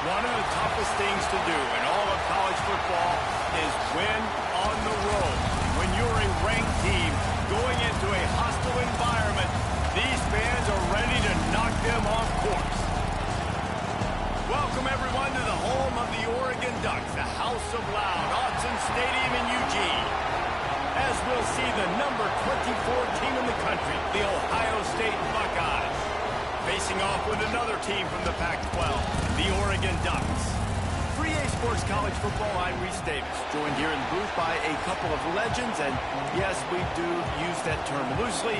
One of the toughest things to do in all of college football is win on the road. When you're a ranked team going into a hostile environment, these fans are ready to knock them off course. Welcome, everyone, to the home of the Oregon Ducks, the House of Loud, Autzen Stadium in Eugene. As we'll see the number 24 team in the country, the Ohio State Buckeyes, facing off with another team from the Pac-12, the Oregon Ducks. For EA Sports College Football, I'm Reese Davis, joined here in the booth by a couple of legends, and yes, we do use that term loosely.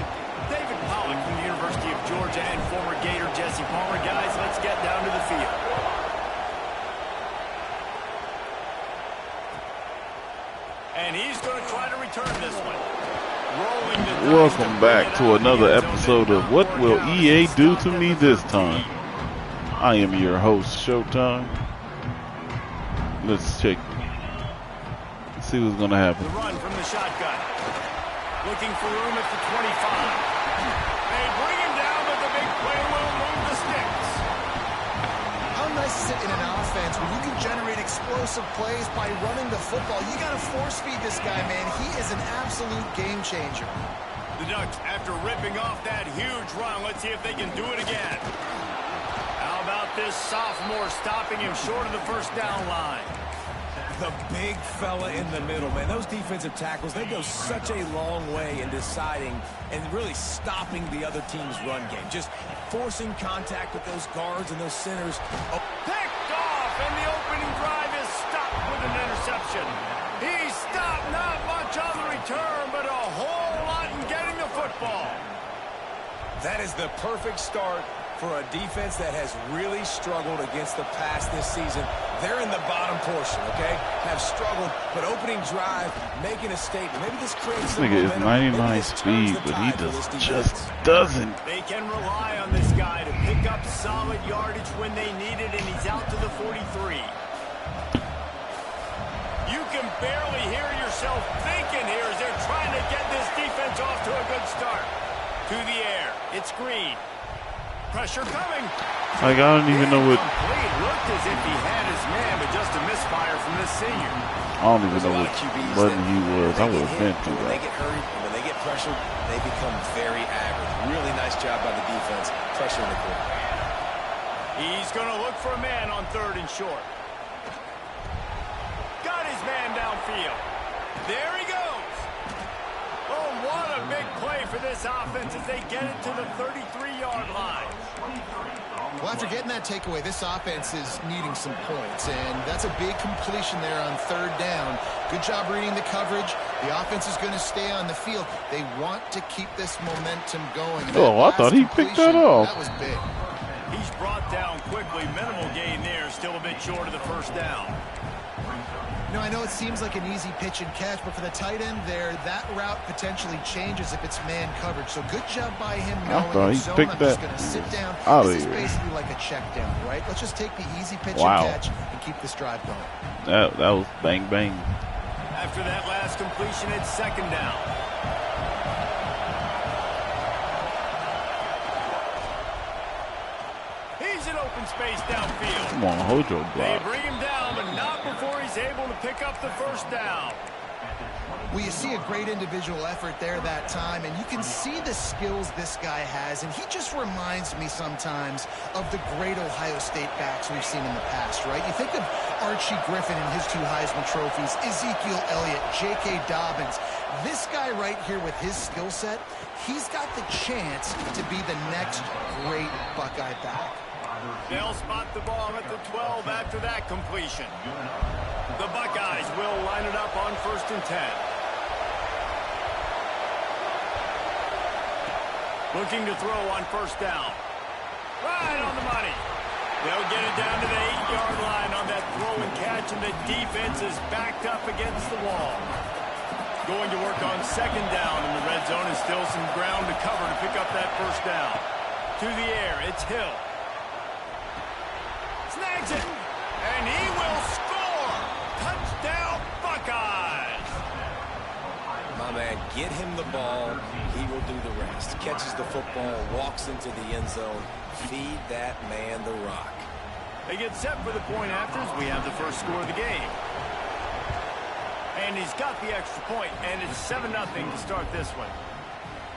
David Pollack from the University of Georgia and former Gator Jesse Palmer. Guys, let's get down to the field. And he's going to try to return this one. Welcome back to another episode of What Will EA Do to Me This Time? I am your host, Showtime. Let's check. Let's see what's going to happen. The run from the shotgun. Looking for room at the 25. They bring him down, but the big play will move the sticks. How nice is it in an offense when you can generate explosive plays by running the football? You got to force feed this guy, man. He is an absolute game changer. The Ducks, after ripping off that huge run, let's see if they can do it again. How about this sophomore stopping him short of the first down line? The big fella in the middle, man. Those defensive tackles, they go such a long way in deciding and really stopping the other team's run game. Just forcing contact with those guards and those centers. Oh. Picked off, and the opening drive is stopped with an interception. He stopped, not much on the return, but a whole lot in getting the football. That is the perfect start for a defense that has really struggled against the pass this season. They're in the bottom portion, okay? Have struggled, but opening drive, making a statement. Maybe this creates some momentum. This nigga is 99 speed, but he just doesn't. They can rely on this guy to pick up solid yardage when they need it, and he's out to the 43. You can barely hear yourself thinking here as they're trying to get this defense off to a good start. To the air, it's Green. Pressure coming. Like, I don't even know what. It looked as if he had his man, but just a misfire from this senior. I don't even know what button he was. I would have been through when that. They get hurried, when they get pressured, they become very average. Really nice job by the defense, pressuring the quarterback. He's going to look for a man on 3rd and short. Got his man downfield. There he goes. Oh, what a big play for this offense as they get it to the 33-yard line. Well, after getting that takeaway, this offense is needing some points, and that's a big completion there on 3rd down. Good job reading the coverage. The offense is going to stay on the field. They want to keep this momentum going. Oh, I thought he picked that off. That was big. He's brought down quickly. Minimal gain there. Still a bit short of the first down. You know, I know it seems like an easy pitch and catch, but for the tight end there, that route potentially changes if it's man coverage. So good job by him knowing his zone. I'm just going to sit down. This is basically like a check down, right? Let's just take the easy pitch and catch and keep this drive going. That was bang, bang. After that last completion, it's 2nd down. He's in open space downfield. Come on, hold your block. They bring him down, but not before he's able to pick up the first down. Well, you see a great individual effort there that time, and you can see the skills this guy has, and he just reminds me sometimes of the great Ohio State backs we've seen in the past, right? You think of Archie Griffin and his 2 Heisman trophies, Ezekiel Elliott, J.K. Dobbins. This guy right here with his skill set, he's got the chance to be the next great Buckeye back. They'll spot the ball at the 12 after that completion. The Buckeyes will line it up on 1st and 10. Looking to throw on 1st down. Right on the money. They'll get it down to the 8-yard line on that throw and catch, and the defense is backed up against the wall. Going to work on 2nd down in the red zone, and still some ground to cover to pick up that 1st down. To the air, it's Hill. Snags it, and he will score! Touchdown, Buckeyes! My man, get him the ball, he will do the rest. Catches the football, walks into the end zone, feed that man the rock. They get set for the point afters. We have the first score of the game. And he's got the extra point, and it's 7-0 to start this one.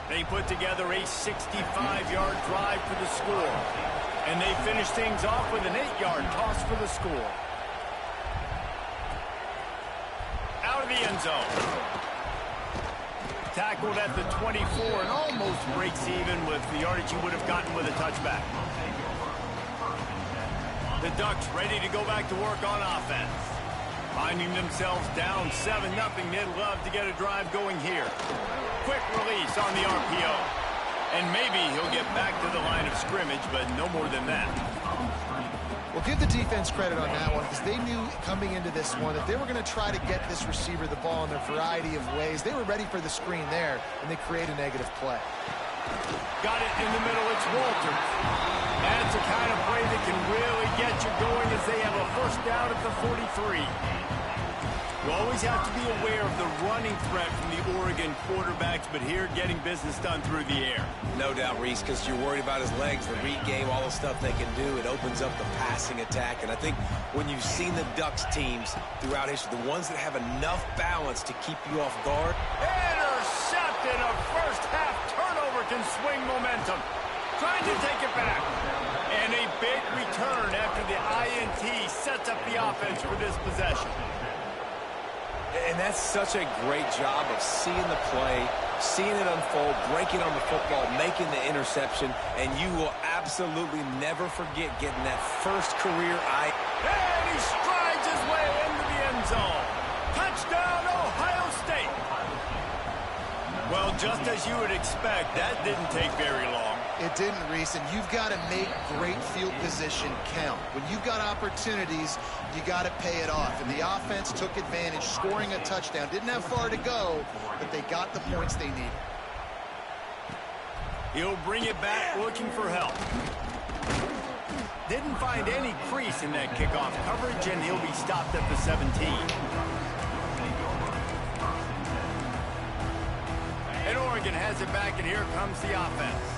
They put together a 65-yard drive for the score. And they finish things off with an 8-yard toss for the score. Out of the end zone. Tackled at the 24 and almost breaks even with the yardage he would have gotten with a touchback. The Ducks ready to go back to work on offense. Finding themselves down 7-0, they'd love to get a drive going here. Quick release on the RPO. And maybe he'll get back to the line of scrimmage, but no more than that. Well, give the defense credit on that one because they knew coming into this one that they were going to try to get this receiver the ball in a variety of ways. They were ready for the screen there, and they create a negative play. Got it in the middle. It's Walters. That's the kind of play that can really get you going as they have a first down at the 43. You always have to be aware of the running threat from the Oregon quarterbacks, but here getting business done through the air. No doubt, Reese, because you're worried about his legs, the read game, all the stuff they can do. It opens up the passing attack. And I think when you've seen the Ducks teams throughout history, the ones that have enough balance to keep you off guard. Intercepted. A first-half turnover can swing momentum. Trying to take it back. And a big return after the INT sets up the offense for this possession. And that's such a great job of seeing the play, seeing it unfold, breaking on the football, making the interception, and you will absolutely never forget getting that first career eye. And he strides his way into the end zone. Touchdown, Ohio State. Well, just as you would expect, that didn't take very long. It didn't, Reese, and you've got to make great field position count. When you've got opportunities, you got to pay it off. And the offense took advantage, scoring a touchdown. Didn't have far to go, but they got the points they needed. He'll bring it back looking for help. Didn't find any crease in that kickoff coverage, and he'll be stopped at the 17. And Oregon has it back, and here comes the offense.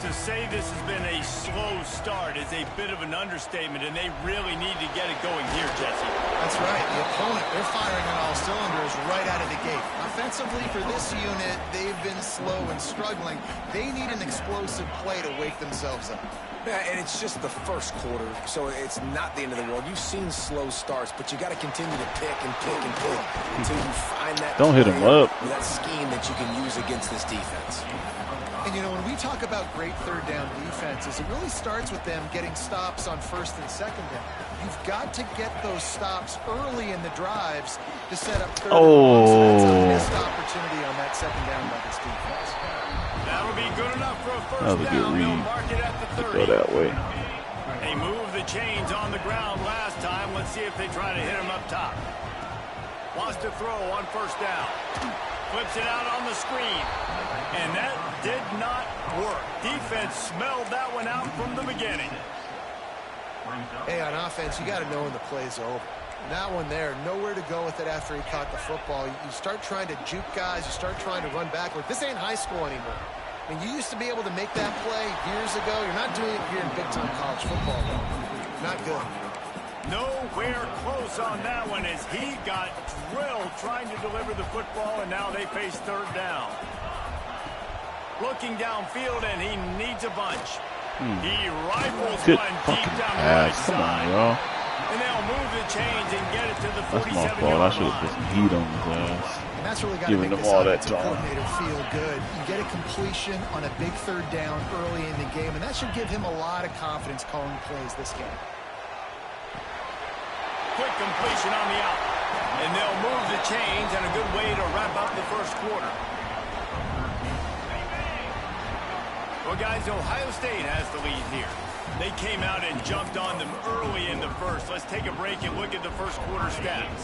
To say this has been a slow start is a bit of an understatement, and they really need to get it going here, Jesse. That's right. The opponent, they're firing on all cylinders right out of the gate. Offensively, for this unit, they've been slow and struggling. They need an explosive play to wake themselves up. Yeah, and it's just the first quarter, so it's not the end of the world. You've seen slow starts, but you got to continue to pick and pick and pick until you find that. Don't hit him up. That scheme that you can use against this defense. And, you know, when we talk about great third down defenses, it really starts with them getting stops on first and second down. You've got to get those stops early in the drives to set up third and long. So that's a missed opportunity on that second down by this defense. That'll be good enough for a first down. They'll mark it at the 30. Go that way. They moved the chains on the ground last time. Let's see if they try to hit him up top. Wants to throw on first down. Flips it out on the screen. And that did not work. Defense smelled that one out from the beginning. Hey, on offense, you got to know when the play's over. That one there, nowhere to go with it after he caught the football. You start trying to juke guys. You start trying to run backward. This ain't high school anymore. I mean, you used to be able to make that play years ago. You're not doing it here in big-time college football, though. Not good. Nowhere close on that one as he got drilled trying to deliver the football, and now they face third down. Looking downfield, and he needs a bunch. He rifles Good one fucking deep down the pass. right Come on, side. y'all. And they'll move the chains and get it to the That's my 47-yard fault. I line. should have put some heat on his ass. And that's really got to Giving make them this all that offensive time. coordinator feel good. You get a completion on a big third down early in the game, and that should give him a lot of confidence calling plays this game. Quick completion on the out. And they'll move the chains, and a good way to wrap up the first quarter. Well, guys, Ohio State has the lead here. They came out and jumped on them early in the first. Let's take a break and look at the first quarter stats.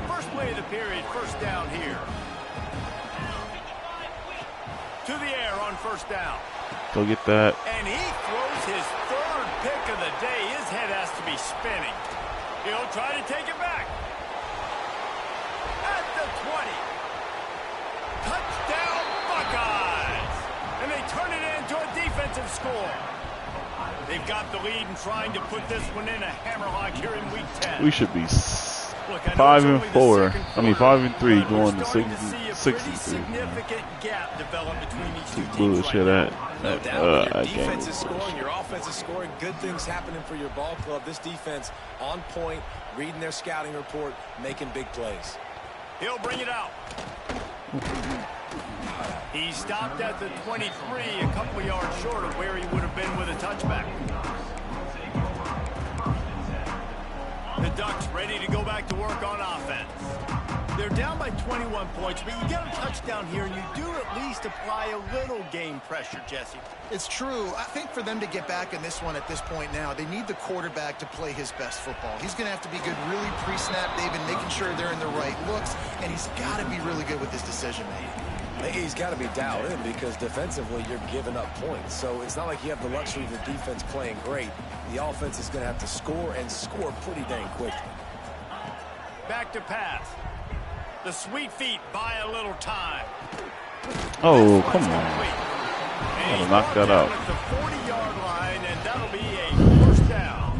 First play of the period, first down here. To the air on first down. Go get that. And he throws his third pick of the day. His head has to be spinning. He'll try to take it back. At the 20. Touchdown, Buckeyes. And they turn it into a defensive score. They've got the lead and trying to put this one in a hammerlock here in week 10. We should be 5-4. I mean 5-3 going to 6-3. Significant gap developed between these two teams. Bullshit right no doubt. Your defense is scoring. Your offense is scoring. Good things happening for your ball club. This defense on point, reading their scouting report, making big plays. He'll bring it out. He stopped at the 23, a couple yards short of where he would have been with a touchback. The Ducks ready to go back to work on offense. They're down by 21 points, but you get a touchdown here, and you do at least apply a little game pressure, Jesse. It's true. I think for them to get back in this one at this point now, they need the quarterback to play his best football. He's going to have to be good really pre-snap, David, making sure they're in the right looks, and he's got to be really good with his decision-making. He's got to be dialed in because defensively you're giving up points. So it's not like you have the luxury of the defense playing great. The offense is going to have to score and score pretty dang quickly. Back to pass. The sweet feet buy a little time. Oh, come on. Gotta knock that out. At the 40-yard line, and that'll be a first down.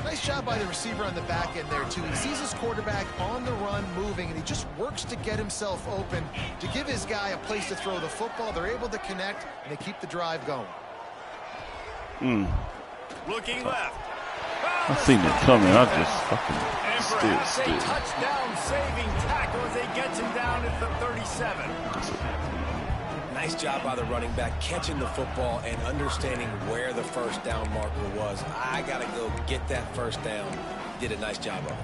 Nice job by the receiver on the back end there, too. He sees his quarterback on the run moving, and he just works to get himself open to give his guy a place to throw the football. They're able to connect, and they keep the drive going. Looking left. I seen it coming. I just fucking a stood. touchdown-saving tackle as they get him down at the 37. Nice job by the running back catching the football and understanding where the first down marker was. I got to go get that first down. Did a nice job of it.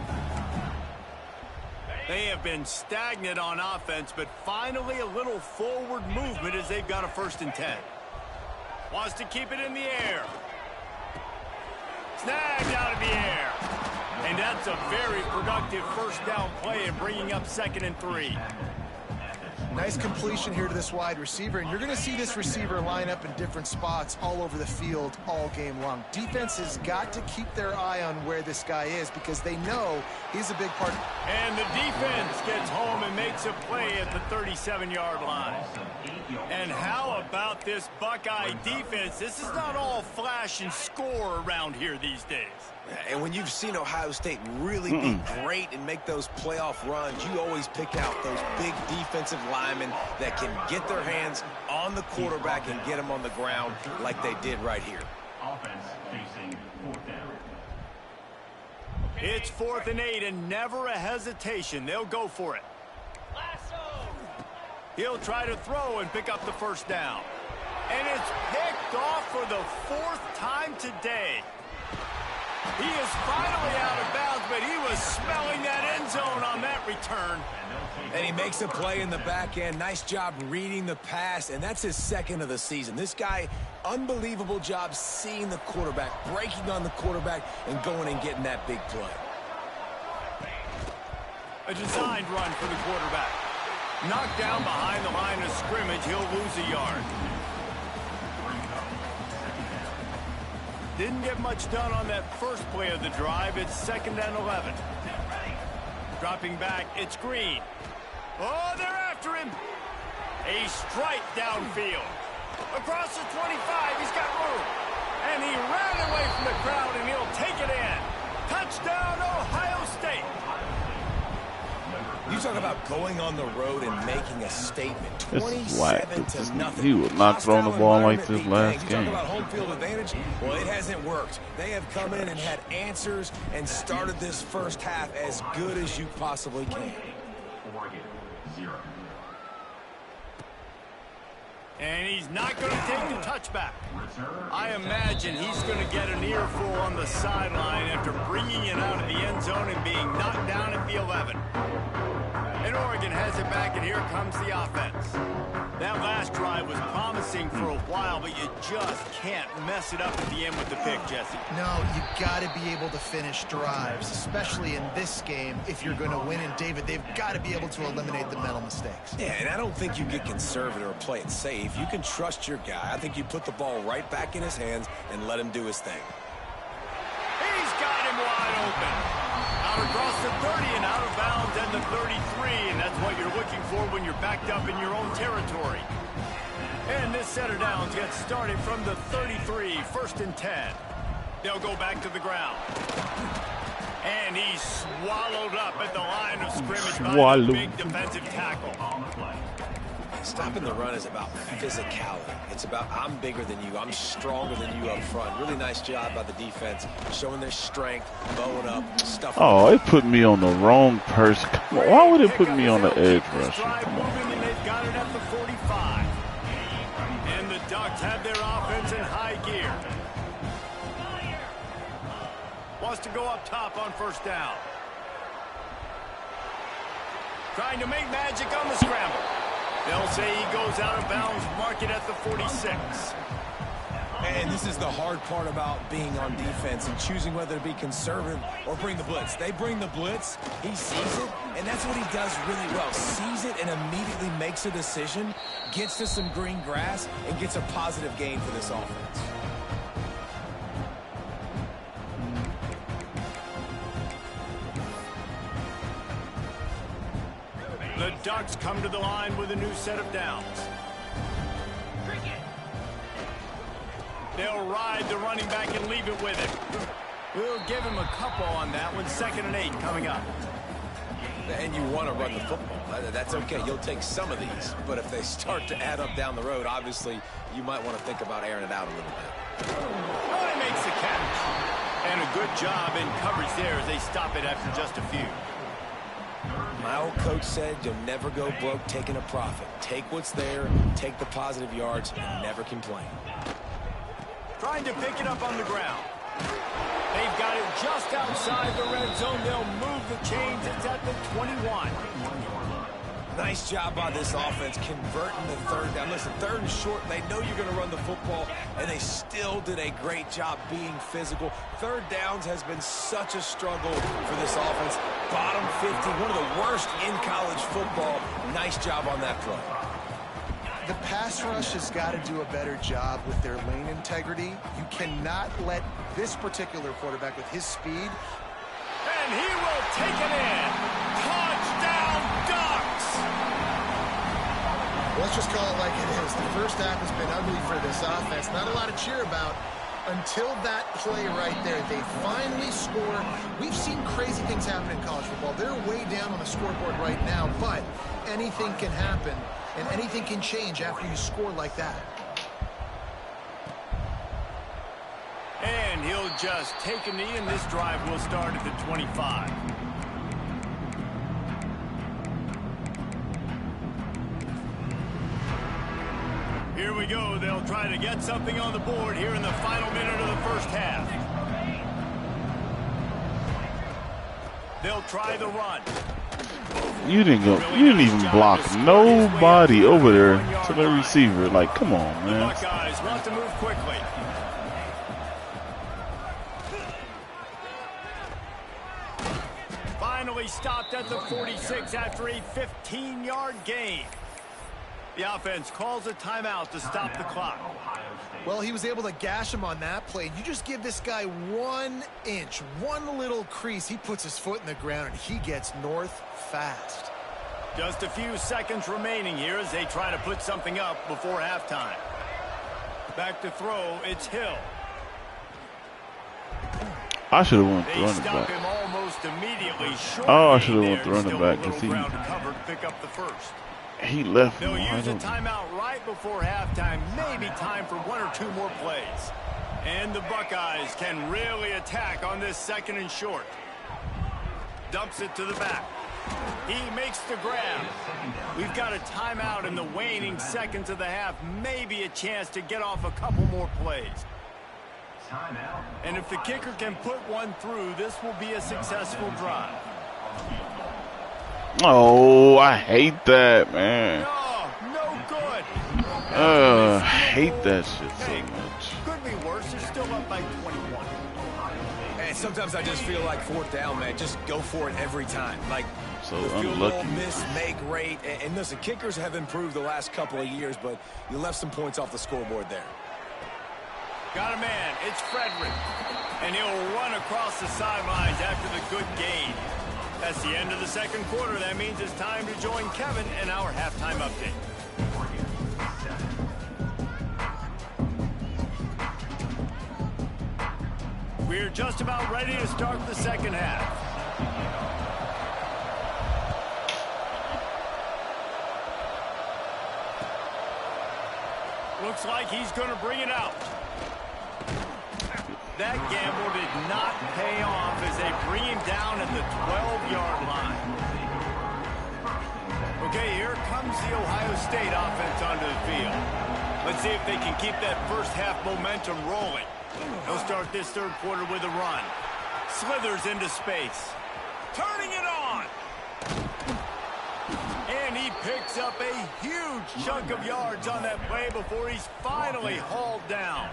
They have been stagnant on offense, but finally a little forward movement as they've got a 1st and 10. Wants to keep it in the air. Snagged out of the air. And that's a very productive first down play and bringing up 2nd and 3. Nice completion here to this wide receiver, and you're going to see this receiver line up in different spots all over the field all game long. Defense has got to keep their eye on where this guy is because they know he's a big part. And the defense gets home and makes a play at the 37-yard line. And how about this Buckeye defense? This is not all flash and score around here these days. And when you've seen Ohio State really be great and make those playoff runs, you always pick out those big defensive linemen that can get their hands on the quarterback and get him on the ground like they did right here. Offense facing 4th down. It's 4th and 8 and never a hesitation. They'll go for it. He'll try to throw and pick up the first down. And it's picked off for the 4th time today. He is finally out of bounds, but he was smelling that end zone on that return. And he makes a play in the back end. Nice job reading the pass, and that's his 2nd of the season. This guy, unbelievable job seeing the quarterback, breaking on the quarterback, and going and getting that big play. A designed run for the quarterback. Knocked down behind the line of scrimmage, he'll lose a yard. Didn't get much done on that first play of the drive. It's 2nd and 11. Dropping back, it's Green. Oh, they're after him. A strike downfield. Across the 25, he's got room. And he ran away from the crowd, and he'll take it in. Touchdown, Ohio State. You talk about going on the road and making a statement. 27-0. He would not throw the ball like this last game. You talk about home field advantage. Well, it hasn't worked. They have come in and had answers and started this first half as good as you possibly can. Oregon 0. And he's not going to take the touchback. I imagine he's going to get an earful on the sideline after bringing it out of the end zone and being knocked down at the 11. And Oregon has it back, and here comes the offense. That last drive was promising for a while, but you just can't mess it up at the end with the pick, Jesse. No, you got to be able to finish drives, especially in this game if you're going to win. And, David, they've got to be able to eliminate the mental mistakes. Yeah, and I don't think you get conservative or play it safe. You can trust your guy. I think you put the ball right back in his hands and let him do his thing. He's got him wide open. Out across the 30 and out of bounds and the 33, and that's what you're looking for when you're backed up in your own territory. And this set of downs gets started from the 33, 1st and 10. They'll go back to the ground. And he's swallowed up at the line of scrimmage by the big defensive tackle. Stopping the run is about physicality. It's about I'm bigger than you. I'm stronger than you up front. Really nice job by the defense, showing their strength, bowing up, stuff. Oh, it put me on the wrong person. Why would it put me on the edge rusher? Come on. And they've got it at the 45. And the Ducks have their offense in high gear. Wants to go up top on 1st down. Trying to make magic on the scramble. They'll say he goes out of bounds, mark it at the 46. And this is the hard part about being on defense and choosing whether to be conservative or bring the blitz. They bring the blitz, he sees it, and that's what he does really well. Sees it and immediately makes a decision, gets to some green grass, and gets a positive gain for this offense. The Ducks come to the line with a new set of downs. They'll ride the running back and leave it with him. We'll give him a couple on that one. 2nd and 8 coming up. And you want to run the football. That's okay. You'll take some of these. But if they start to add up down the road, obviously, you might want to think about airing it out a little bit. Oh, he makes the catch. And a good job in coverage there as they stop it after just a few. My old coach said you'll never go broke taking a profit. Take what's there, take the positive yards, and never complain. Trying to pick it up on the ground. They've got it just outside the red zone. They'll move the chains. It's at the 21. Nice job by this offense converting the 3rd down. Listen, 3rd and short, they know you're going to run the football, and they still did a great job being physical. 3rd downs has been such a struggle for this offense. Bottom 50, one of the worst in college football. Nice job on that play. The pass rush has got to do a better job with their lane integrity. You cannot let this particular quarterback with his speed. And he will take it in. Touchdown, Ducks! Let's just call it like it is. The first half has been ugly for this offense. Not a lot to cheer about until that play right there. They finally score. We've seen crazy things happen in college football. They're way down on the scoreboard right now, but anything can happen. And anything can change after you score like that. And he'll just take a knee, and this drive will start at the 25. Here we go. They'll try to get something on the board here in the final minute of the 1st half. They'll try the run. You didn't go. You didn't even block nobody over there to the receiver. Like, come on, man. The Buckeyes want to move quickly. Finally stopped at the 46 after a 15-yard gain. The offense calls a timeout to stop the clock. Well, he was able to gash him on that play. You just give this guy 1 inch, one little crease. He puts his foot in the ground, and he gets north fast. Just a few seconds remaining here as they try to put something up before halftime. Back to throw, it's Hill. I should have went They running stop back. him almost immediately. Short Oh, I should have gain went there. running Still back a little because ground to cover to pick up the first. he left me They'll use wide a open. timeout right before halftime. Maybe time for 1 or 2 more plays. And the Buckeyes can really attack on this 2nd and short. Dumps it to the back. He makes the grab. We've got a timeout in the waning seconds of the half. Maybe a chance to get off a couple more plays. And if the kicker can put one through, this will be a successful drive. Oh, I hate that, man. No good. I hate that shit so much. Could be worse. They're still up by 21. And sometimes I just feel like 4th down, man. Just go for it every time. Like, So the field unlucky. goal miss, make rate. And listen, kickers have improved the last couple of years, but you left some points off the scoreboard there. Got a man. It's Frederick. And he'll run across the sidelines after the good gain. That's the end of the 2nd quarter. That means it's time to join Kevin in our halftime update. We're just about ready to start the second half. Looks like he's going to bring it out. That gamble did not pay off as they bring him down at the 12-yard line. Okay, here comes the Ohio State offense onto the field. Let's see if they can keep that first half momentum rolling. They'll start this third quarter with a run. Slithers into space. Turning it on. And he picks up a huge chunk of yards on that play before he's finally hauled down.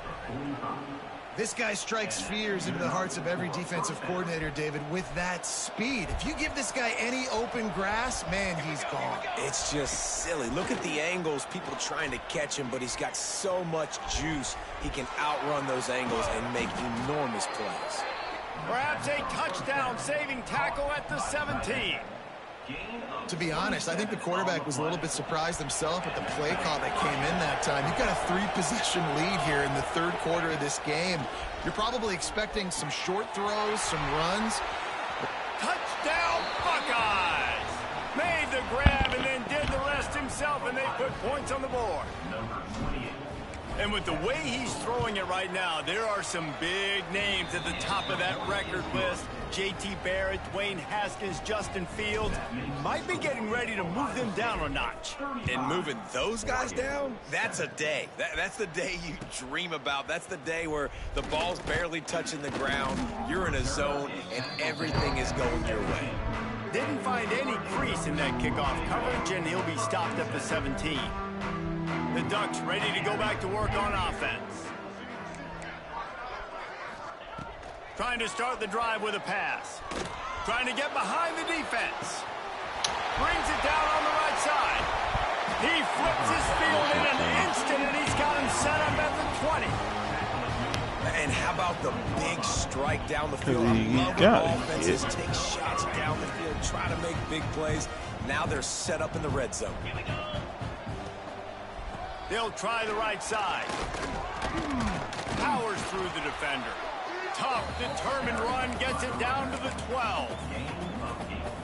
This guy strikes fears into the hearts of every defensive coordinator, David, with that speed. If you give this guy any open grass, man, he's gone. It's just silly. Look at the angles, people trying to catch him, but he's got so much juice. He can outrun those angles and make enormous plays. Perhaps a touchdown-saving tackle at the 17. To be honest, I think the quarterback was a little bit surprised himself at the play call that came in that time. You've got a 3-possession lead here in the third quarter of this game. You're probably expecting some short throws, some runs. Touchdown, Buckeyes! Made the grab and then did the rest himself, and they put points on the board. And with the way he's throwing it right now, there are some big names at the top of that record list. J.T. Barrett, Dwayne Haskins, Justin Fields might be getting ready to move them down a notch. And moving those guys down, that's a day. That's the day you dream about. That's the day where the ball's barely touching the ground, you're in a zone, and everything is going your way. Didn't find any crease in that kickoff coverage, and he'll be stopped at the 17. The Ducks ready to go back to work on offense. Trying to start the drive with a pass. Trying to get behind the defense. Brings it down on the right side. He flips his field in an instant, and he's got him set up at the 20. And how about the big strike down the field? He I got love it. when offenses take shots down the field, try to make big plays. Now they're set up in the red zone. They'll try the right side. Powers through the defender. Tough, determined run, gets it down to the 12.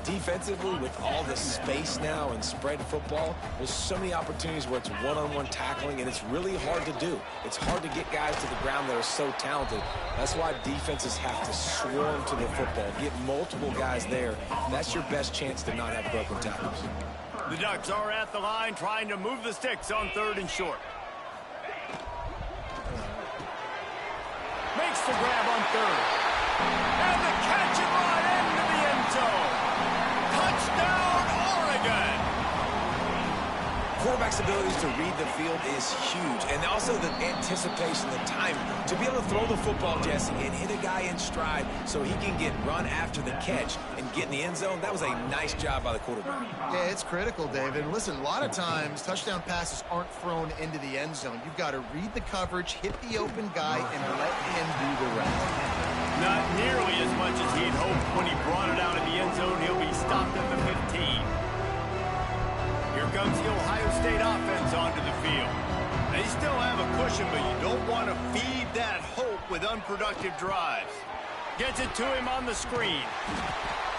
Defensively, with all the space now and spread football, there's so many opportunities where it's one-on-one tackling, and it's really hard to do. It's hard to get guys to the ground that are so talented. That's why defenses have to swarm to the football, get multiple guys there. That's your best chance to not have broken tackles. The Ducks are at the line trying to move the sticks on 3rd and short. Makes the grab on 3rd. And the catch and run into the end zone. Touchdown, Oregon! Quarterback's abilities to read the field is huge, and also the anticipation, the timing. To be able to throw the football, Jesse, and hit a guy in stride so he can get run after the catch and get in the end zone, that was a nice job by the quarterback. Yeah, it's critical, David. Listen, a lot of times touchdown passes aren't thrown into the end zone. You've got to read the coverage, hit the open guy, and let him do the rest. Not nearly as much as he'd hoped when he brought it out in the end zone. He'll be stopped at the 15. Here comes the Ohio State offense onto the field. They still have a cushion, but you don't want to feed that hope with unproductive drives. Gets it to him on the screen.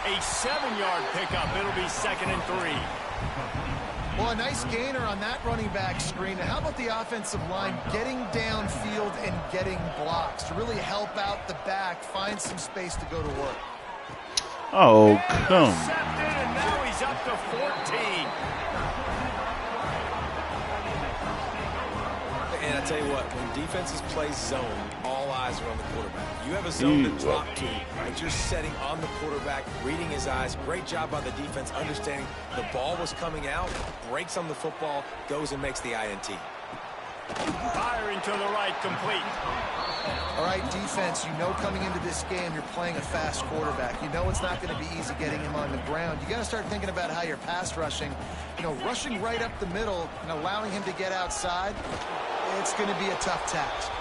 A 7-yard pickup. It'll be 2nd and 3. Well, a nice gainer on that running back screen. Now, how about the offensive line getting downfield and getting blocks to really help out the back, find some space to go to work? Oh, come. Intercepted, and now he's up to 14. And I tell you what, when defenses play zone, all eyes are on the quarterback. You have a zone to drop to, but you're setting on the quarterback, reading his eyes. Great job by the defense, understanding the ball was coming out, breaks on the football, goes and makes the INT. Firing to the right, complete. All right, defense, you know coming into this game you're playing a fast quarterback. You know it's not going to be easy getting him on the ground. You got to start thinking about how you're pass rushing. You know, rushing right up the middle and allowing him to get outside, it's going to be a tough task.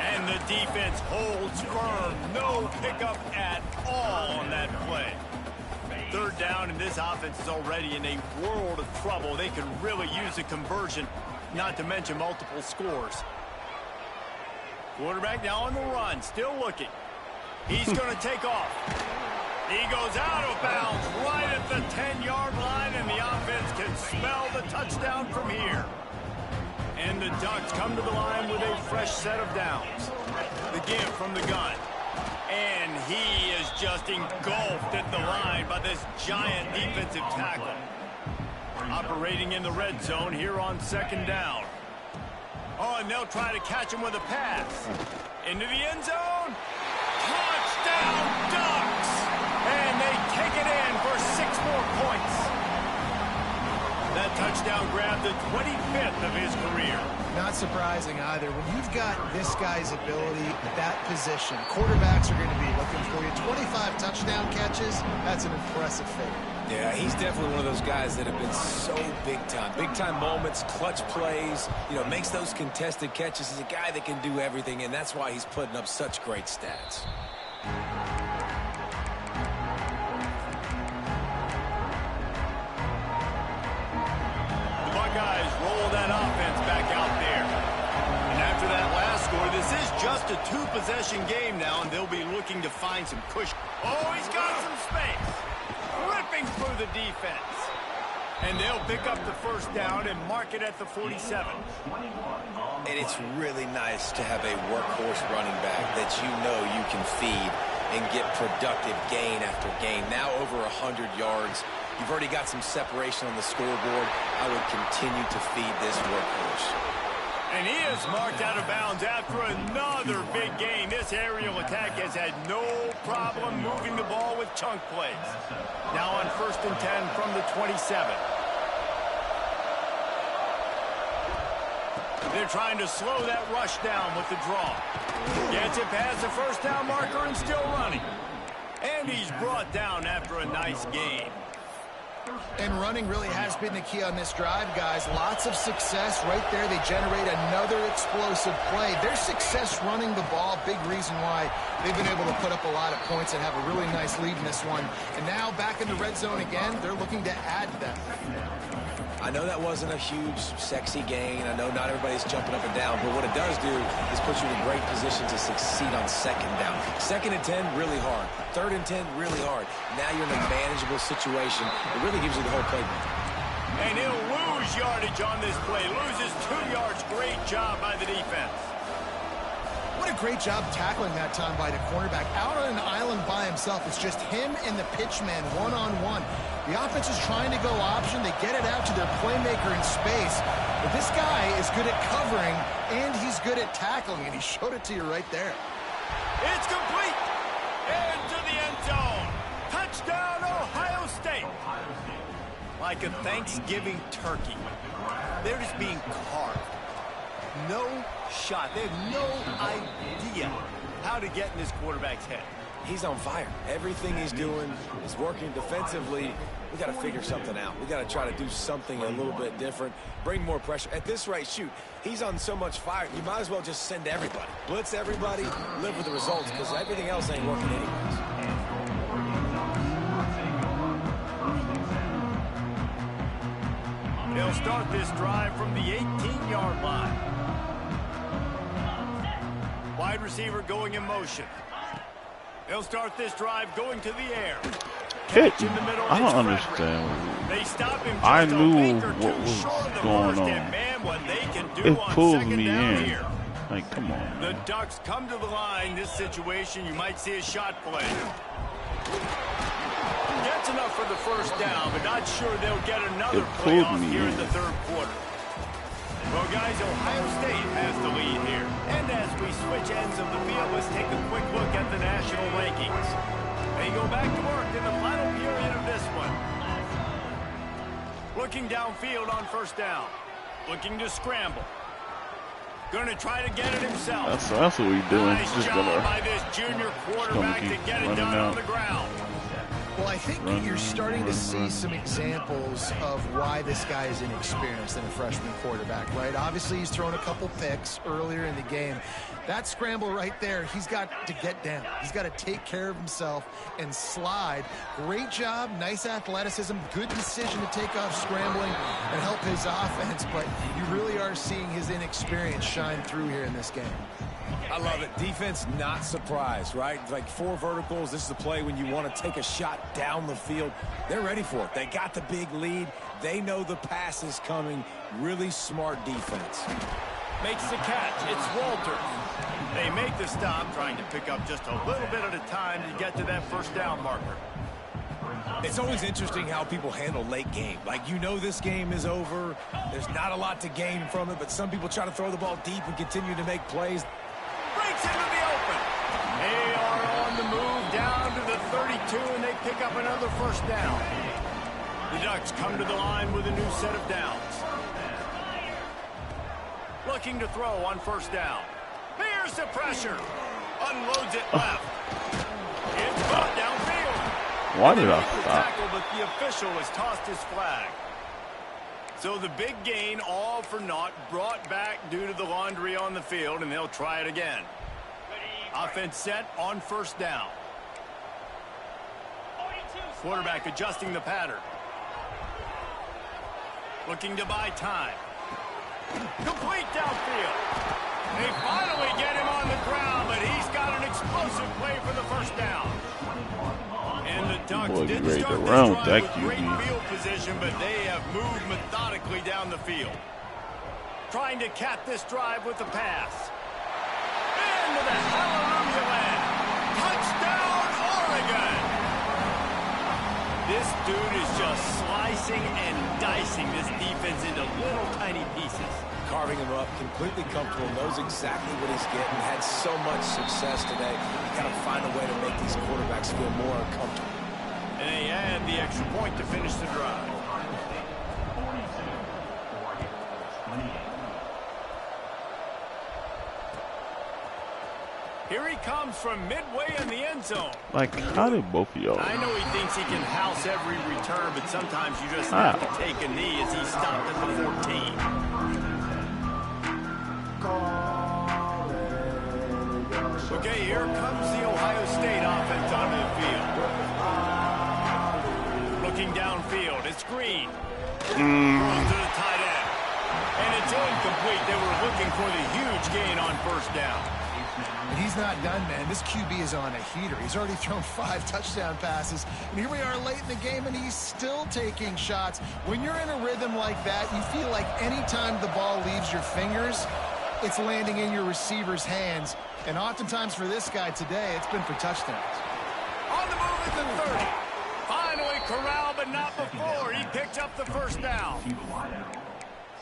And the defense holds firm. No pickup at all on that play. 3rd down, and this offense is already in a world of trouble. They could really use a conversion, not to mention multiple scores. Quarterback now on the run, still looking. He's going to take off. He goes out of bounds right at the 10-yard line, and the offense can smell the touchdown from here. And the Ducks come to the line with a fresh set of downs. The give from the gun. And he is just engulfed at the line by this giant defensive tackle. Operating in the red zone here on second down. Oh, and they'll try to catch him with a pass. Into the end zone. Touchdown, Ducks! And they take it in for 6 more points. That touchdown grabbed the 25th of his career. Not surprising either. When you've got this guy's ability at that position, quarterbacks are going to be looking for you. 25 touchdown catches, that's an impressive feat. Yeah, he's definitely one of those guys that have been so big time. Big time moments, clutch plays, makes those contested catches. He's a guy that can do everything, and that's why he's putting up such great stats. The Buckeyes roll that offense back out there. And after that last score, this is just a 2-possession game now, and they'll be looking to find some cushion. Oh, he's got some space. Ripping through the defense. And they'll pick up the first down and mark it at the 47. And it's really nice to have a workhorse running back that you can feed and get productive gain after gain. Now over 100 yards. You've already got some separation on the scoreboard. I would continue to feed this workhorse. And he is marked out of bounds after another big gain. This aerial attack has had no problem moving the ball with chunk plays. Now on 1st and 10 from the 27. They're trying to slow that rush down with the draw. Gets it past the first down marker and still running. And he's brought down after a nice gain. And running really has been the key on this drive, guys. Lots of success right there. They generate another explosive play. Their success running the ball, big reason why they've been able to put up a lot of points and have a really nice lead in this one. And now back in the red zone again, they're looking to add to that. I know that wasn't a huge, sexy gain. I know not everybody's jumping up and down, but what it does do is put you in a great position to succeed on second down. 2nd and 10, really hard. 3rd and 10, really hard. Now you're in a manageable situation. It really gives you the whole playbook. And he'll lose yardage on this play. Loses 2 yards. Great job by the defense. What a great job tackling that time by the cornerback. Out on an island by himself. It's just him and the pitchman one-on-one. The offense is trying to go option. They get it out to their playmaker in space. But this guy is good at covering, and he's good at tackling, and he showed it to you right there. It's complete. Into the end zone. Touchdown, Ohio State. Like a Thanksgiving turkey. They're just being carved. No shot. They have no idea how to get in this quarterback's head. He's on fire. Everything he's doing is working defensively. We got to figure something out. We got to try to do something a little bit different. Bring more pressure. At this rate, shoot, he's on so much fire. You might as well just send everybody. Blitz everybody, live with the results, because everything else ain't working anyways. They'll start this drive from the 18-yard line. Wide receiver going in motion. They'll start this drive going to the air. I don't understand. They stop him. I knew what was going on. Man, what they can do It on pulled second me down in. here. Like, come on. The Ducks come to the line. This situation, you might see a shot play. Gets enough for the first down, but not sure they'll get another play off here in the 3rd quarter. Well, guys, Ohio State has the lead here. And as we switch ends of the field, let's take a quick look at the national rankings. They go back to work in the final period of this one. Looking downfield on 1st down. Looking to scramble. Going to try to get it himself. That's what he's doing. Nice Just job gonna, by this junior quarterback to get it done on the ground. Well, I think you're starting to see some examples of why this guy is inexperienced in a freshman quarterback, right? Obviously, he's thrown a couple picks earlier in the game. That scramble right there, he's got to get down. He's got to take care of himself and slide. Great job, nice athleticism, good decision to take off scrambling and help his offense, but you really are seeing his inexperience shine through here in this game. I love it. Defense not surprised, right? Like 4 verticals. This is a play when you want to take a shot down the field. They're ready for it. They got the big lead. They know the pass is coming. Really smart defense. Makes the catch. It's Walters. They make the stop, trying to pick up just a little bit at a time to get to that first down marker. It's always interesting how people handle late game. Like, you know this game is over. There's not a lot to gain from it, but some people try to throw the ball deep and continue to make plays. Breaks into the open. They are on the move down to the 32, and they pick up another first down. The Ducks come to the line with a new set of downs. Looking to throw on first down. Here's the pressure. Unloads it left. It's caught downfield. Why did I stop? Tackle, but the official has tossed his flag. So the big gain, all for naught, brought back due to the laundry on the field, and they'll try it again. Offense set on first down. Quarterback adjusting the pattern. Looking to buy time. Complete downfield. They finally get him on the ground, but he's got an explosive play for the first down. And the Ducks didn't start this drive with great field position, but they have moved methodically down the field. Trying to cap this drive with the pass. Into the hallelujah land. Touchdown, Oregon! This dude is just slicing and dicing this defense into little tiny pieces. Carving him up, completely comfortable, knows exactly what he's getting, had so much success today. You got to find a way to make these quarterbacks feel more uncomfortable. And they add the extra point to finish the drive. Here he comes from midway in the end zone. Like, how did both of y'all? I know he thinks he can house every return, but sometimes you just have to take a knee as he stopped at the 14. Okay, here comes the Ohio State offense onto the field. Looking downfield, it's Green. Throws to the tight end. And it's incomplete. They were looking for the huge gain on first down. And he's not done, man. This QB is on a heater. He's already thrown 5 touchdown passes. And here we are late in the game, and he's still taking shots. When you're in a rhythm like that, you feel like any time the ball leaves your fingers, it's landing in your receiver's hands. And oftentimes for this guy today, it's been for touchdowns. On the move at the 30. Finally corralled, but not before. He picked up the first down.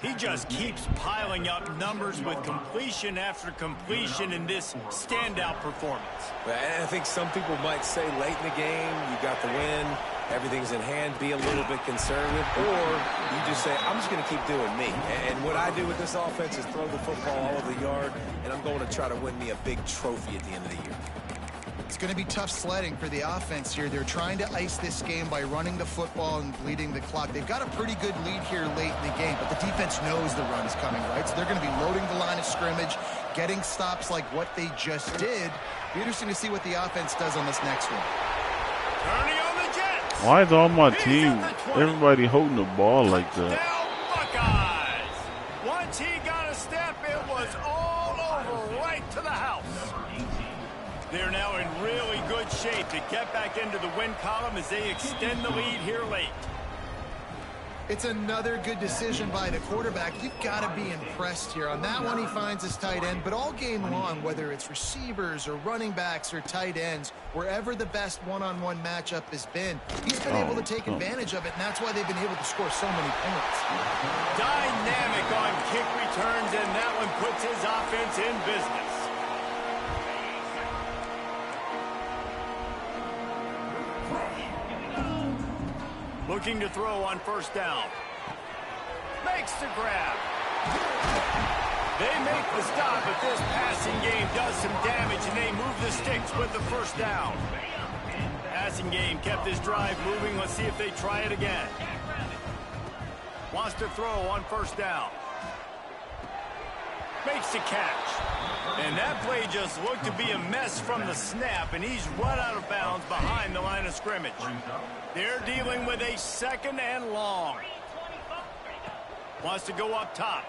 He just keeps piling up numbers with completion after completion in this standout performance. And I think some people might say late in the game, you got the win, everything's in hand, be a little bit conservative, or you just say, I'm just going to keep doing me. And what I do with this offense is throw the football all over the yard, and I'm going to try to win me a big trophy at the end of the year. It's going to be tough sledding for the offense here. They're trying to ice this game by running the football and bleeding the clock. They've got a pretty good lead here late in the game, but the defense knows the run is coming, right? So they're going to be loading the line of scrimmage, getting stops like what they just did. Be interesting to see what the offense does on this next one. Turning on the Jets. Why is all my team, everybody holding the ball like that? Down Buckeyes. Once he got a step, it was all over right to the house. They're now in really good shape to get back into the win column as they extend the lead here late. It's another good decision by the quarterback. You've got to be impressed here. On that one, he finds his tight end, but all game long, whether it's receivers or running backs or tight ends, wherever the best one-on-one matchup has been, he's been able to take advantage of it, and that's why they've been able to score so many points. Dynamic on kick returns, and that one puts his offense in business. Looking to throw on first down. Makes the grab. They make the stop, but this passing game does some damage, and they move the sticks with the first down. Passing game kept this drive moving. Let's see if they try it again. Wants to throw on first down. Makes the catch. And that play just looked to be a mess from the snap, and he's run out of bounds behind the line of scrimmage. They're dealing with a second and long. Wants to go up top.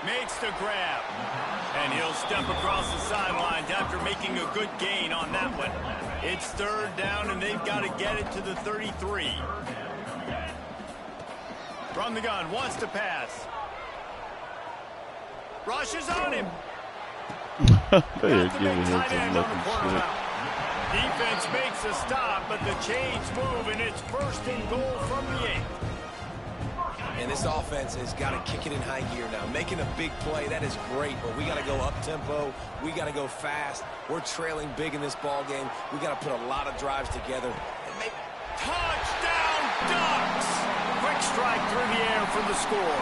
Makes the grab. And he'll step across the sidelines after making a good gain on that one. It's third down, and they've got to get it to the 33. From the gun, wants to pass. Rushes on him. They're giving him some lucky shit. Defense makes a stop, but the chains move, and it's first and goal from the 8. And this offense has got to kick it in high gear now. Making a big play, that is great, but we got to go up-tempo. We got to go fast. We're trailing big in this ball game. We got to put a lot of drives together. Touchdown, Ducks! Quick strike through the air for the score.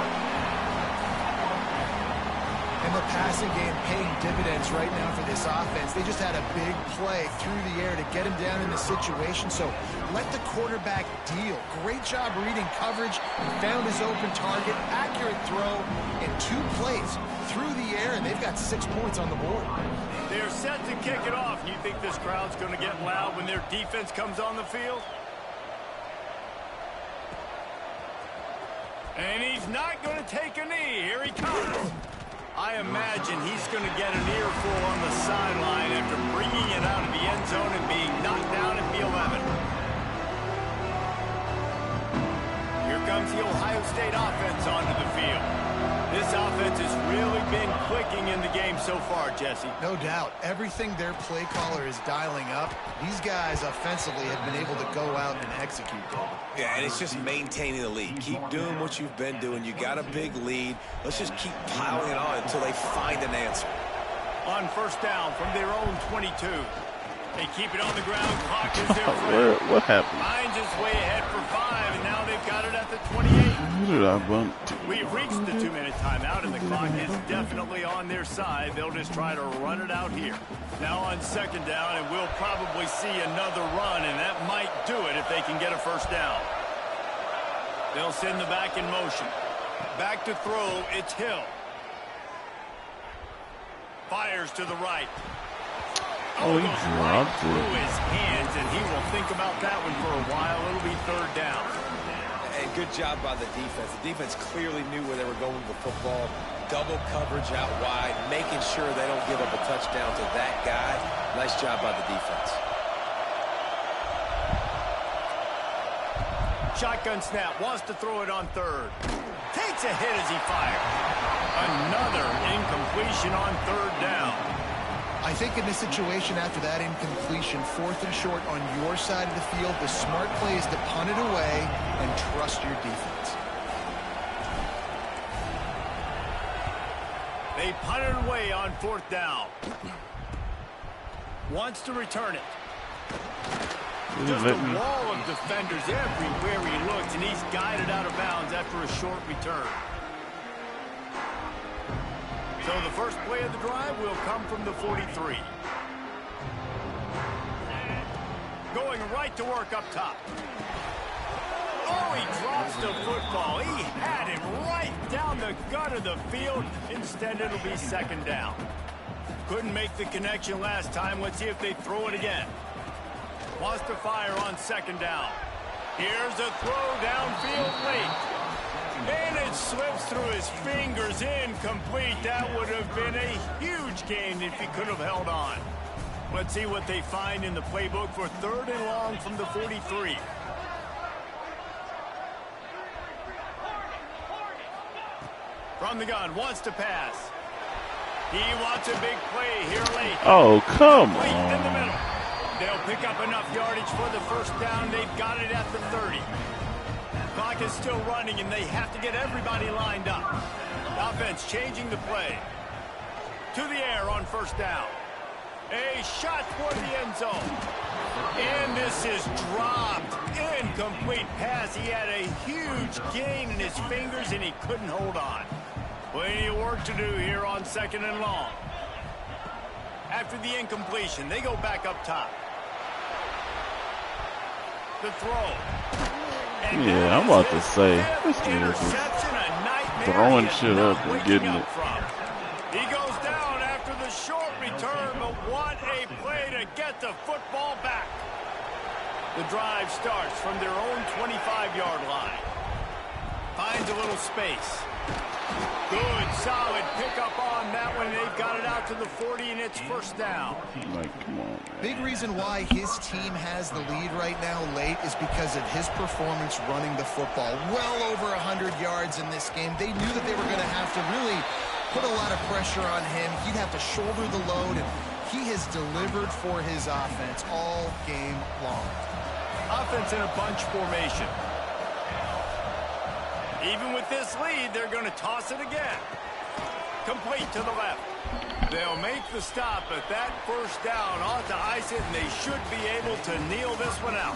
And the passing game paying dividends right now for this offense. They just had a big play through the air to get him down in the situation. So let the quarterback deal. Great job reading coverage. He found his open target. Accurate throw in 2 plays through the air, and they've got 6 points on the board. They're set to kick it off. You think this crowd's going to get loud when their defense comes on the field? And he's not going to take a knee. Here he comes. I imagine he's going to get an earful on the sideline after bringing it out of the end zone and being knocked down at the 11. Here comes the Ohio State offense onto the field. This offense has really been clicking in the game so far, Jesse. No doubt. Everything their play caller is dialing up, these guys offensively have been able to go out and execute, David. Yeah, and it's just maintaining the lead. Keep doing what you've been doing. You got a big lead. Let's just keep piling it on until they find an answer. On first down from their own 22. They keep it on the ground. Clock is their friend. What happened? Hines is way ahead for 5, and now they've got it at the 28. Who did I bump to? We've reached the 2-minute timeout, and the clock is definitely on their side. They'll just try to run it out here. Now on second down, and we'll probably see another run, and that might do it if they can get a first down. They'll send the back in motion. Back to throw, it's Hill. Fires to the right. Oh, he dropped through it. his hands, and he will think about that one for a while. It'll be third down. And good job by the defense. The defense clearly knew where they were going with the football. Double coverage out wide, making sure they don't give up a touchdown to that guy. Nice job by the defense. Shotgun snap, wants to throw it on third. Takes a hit as he fires. Another incompletion on third down. I think in this situation after that incompletion, 4th and short on your side of the field, the smart play is to punt it away and trust your defense. They punt it away on 4th down. Wants to return it. Just a wall of defenders everywhere he looks, and he's guided out of bounds after a short return. So the first play of the drive will come from the 43. Going right to work up top. Oh, he drops the football. He had him right down the gut of the field. Instead, it'll be second down. Couldn't make the connection last time. Let's see if they throw it again. Wants to fire on second down. Here's a throw downfield late. And it slips through his fingers, incomplete. That would have been a huge gain if he could have held on. Let's see what they find in the playbook for third and long from the 43. From the gun, wants to pass. He wants a big play here late. Oh, come Late in the on. middle. They'll pick up enough yardage for the first down. They've got it at the 30. Clock is still running, and they have to get everybody lined up. Offense changing the play. To the air on first down. A shot toward the end zone. And this is dropped. Incomplete pass. He had a huge gain in his fingers, and he couldn't hold on. Plenty of work to do here on second and long. After the incompletion, they go back up top. The throw. And Yeah, I'm about to say, this nigga just interception, a nightmare throwing he is shit not up and waking getting up it. from. He goes down after the short return, but what a play to get the football back. The drive starts from their own 25-yard line. Finds a little space. Good, solid pickup on that one. They've got it out to the 40, and it's first down. Like, come on, man. Big reason why his team has the lead right now late is because of his performance running the football. Well over 100 yards in this game. They knew that they were going to have to really put a lot of pressure on him. He'd have to shoulder the load, and he has delivered for his offense all game long. Offense in a bunch formation. Even with this lead, they're going to toss it again. Complete to the left. They'll make the stop, but that first down ought to ice it, and they should be able to kneel this one out.